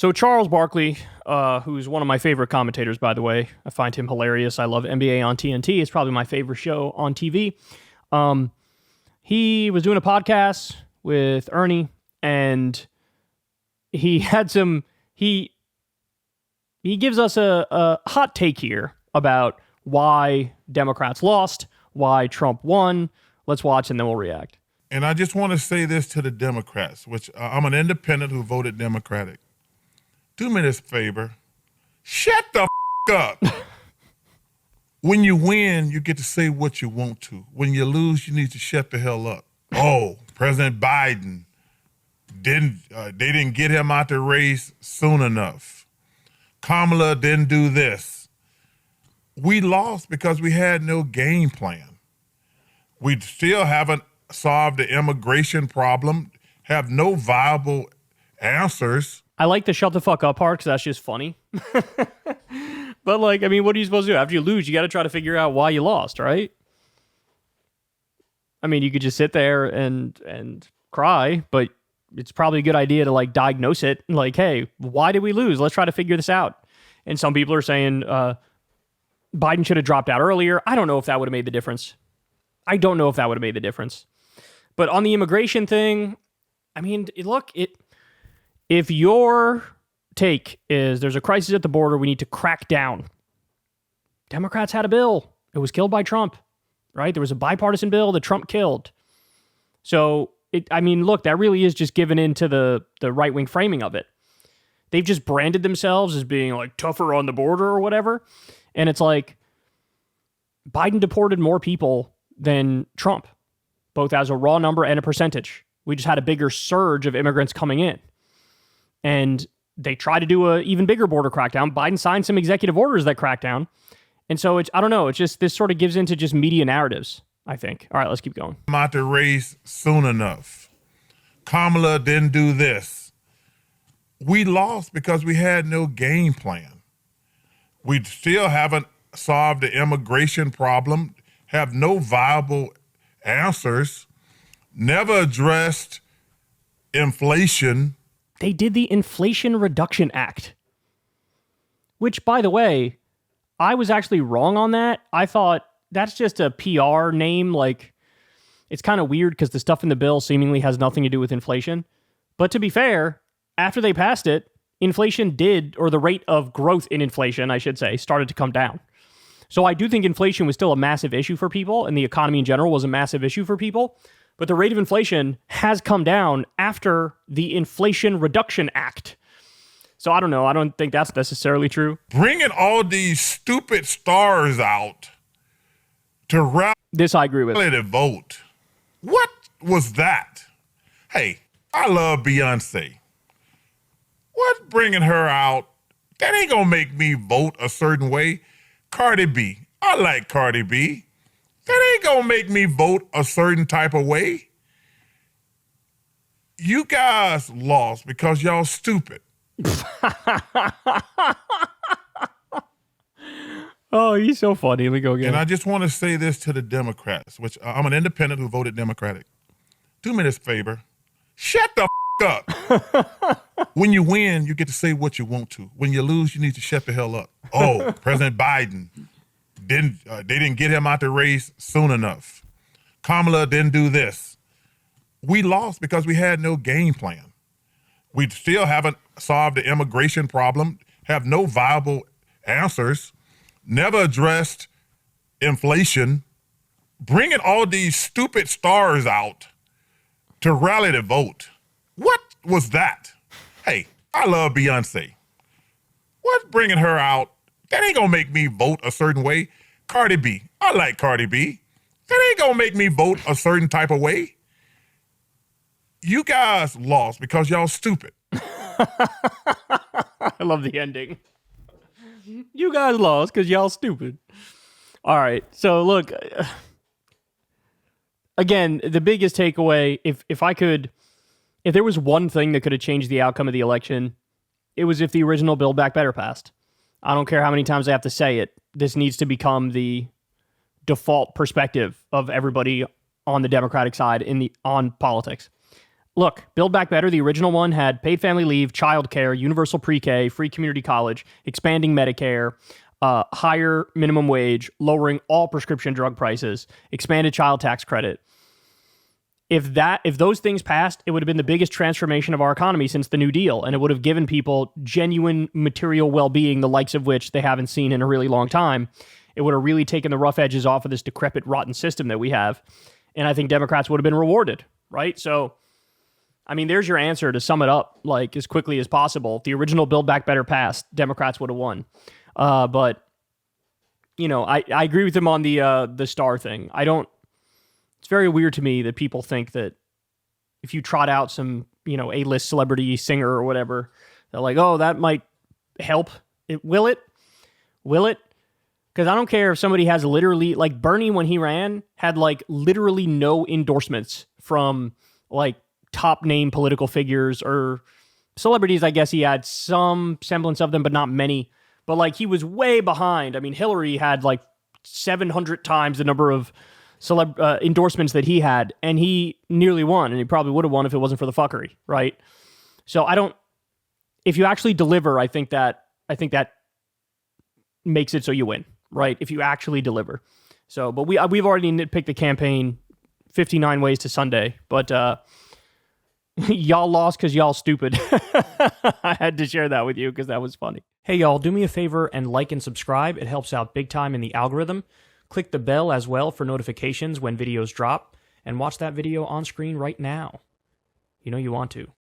So Charles Barkley, who's one of my favorite commentators, by the way, I find him hilarious. I love NBA on TNT. It's probably my favorite show on TV. He was doing a podcast with Ernie, and he had some. He gives us a hot take here about why Democrats lost, why Trump won. Let's watch, and then we'll react. And I just want to say this to the Democrats, which I'm an independent who voted Democratic. Do me this favor. Shut the up. When you win, you get to say what you want to. When you lose, you need to shut the hell up. Oh, President Biden they didn't get him out the race soon enough. Kamala didn't do this. We lost because we had no game plan. We still haven't solved the immigration problem, have no viable answers. I like the shut the fuck up part because that's just funny. But, what are you supposed to do? After you lose, you got to try to figure out why you lost, right? You could just sit there and cry, but it's probably a good idea to, diagnose it. Hey, why did we lose? Let's try to figure this out. And some people are saying Biden should have dropped out earlier. I don't know if that would have made the difference. But on the immigration thing, if your take is there's a crisis at the border, we need to crack down. Democrats had a bill. It was killed by Trump, right? There was a bipartisan bill that Trump killed. So, that really is just given into the right-wing framing of it. They've just branded themselves as being tougher on the border or whatever. And it's Biden deported more people than Trump, both as a raw number and a percentage. We just had a bigger surge of immigrants coming in. And they tried to do an even bigger border crackdown. Biden signed some executive orders that cracked down. And so I don't know. It's just, this sort of gives into just media narratives, I think. All right, let's keep going. I'm out the race soon enough. Kamala didn't do this. We lost because we had no game plan. We still haven't solved the immigration problem, have no viable answers, never addressed inflation. They did the Inflation Reduction Act, which, by the way, I was actually wrong on that. I thought that's just a PR name. It's kind of weird because the stuff in the bill seemingly has nothing to do with inflation. But to be fair, after they passed it, inflation or the rate of growth in inflation, I should say, started to come down. So I do think inflation was still a massive issue for people, and the economy in general was a massive issue for people. But the rate of inflation has come down after the Inflation Reduction Act. So I don't know. I don't think that's necessarily true. Bringing all these stupid stars out to rally this, I agree with. The vote. What was that? Hey, I love Beyonce. What bringing her out? That ain't gonna make me vote a certain way. Cardi B. I like Cardi B. That ain't gonna make me vote a certain type of way. You guys lost because y'all stupid. Oh, he's so funny. Let me go again. And I just want to say this to the Democrats, which I'm an independent who voted Democratic. Do me this favor. Shut the up. When you win, you get to say what you want to. When you lose, you need to shut the hell up. Oh, President Biden they didn't get him out the race soon enough. Kamala didn't do this. We lost because we had no game plan. We still haven't solved the immigration problem, have no viable answers, never addressed inflation, bringing all these stupid stars out to rally the vote. What was that? Hey, I love Beyonce. What bringing her out? That ain't gonna make me vote a certain way. Cardi B. I like Cardi B. That ain't gonna make me vote a certain type of way. You guys lost because y'all stupid. I love the ending. You guys lost because y'all stupid. All right. So look, again, the biggest takeaway, if there was one thing that could have changed the outcome of the election, it was if the original Build Back Better passed. I don't care how many times I have to say it. This needs to become the default perspective of everybody on the Democratic side on politics. Look, Build Back Better, the original one, had paid family leave, childcare, universal pre-K, free community college, expanding Medicare, higher minimum wage, lowering all prescription drug prices, expanded child tax credit. If those things passed, it would have been the biggest transformation of our economy since the New Deal, and it would have given people genuine material well-being, the likes of which they haven't seen in a really long time. It would have really taken the rough edges off of this decrepit, rotten system that we have, and I think Democrats would have been rewarded, right? So, I mean, there's your answer to sum it up like as quickly as possible. If the original Build Back Better passed, Democrats would have won. But you know, I agree with him on the star thing. It's very weird to me that people think that if you trot out some, you know, A-list celebrity singer or whatever, they're like, oh, that might help. Will it? Because I don't care if somebody has literally, like Bernie when he ran, had like literally no endorsements from like top name political figures or celebrities. I guess he had some semblance of them, but not many. But like he was way behind. I mean, Hillary had like 700 times the number of endorsements that he had, and he nearly won, and he probably would have won if it wasn't for the fuckery, right? So if you actually deliver, I think that makes it so you win, right? If you actually deliver. So, but we've already nitpicked the campaign 59 ways to Sunday, but y'all lost because y'all stupid. I had to share that with you because that was funny. Hey y'all, do me a favor and like and subscribe. It helps out big time in the algorithm. Click the bell as well for notifications when videos drop, and watch that video on screen right now. You know you want to.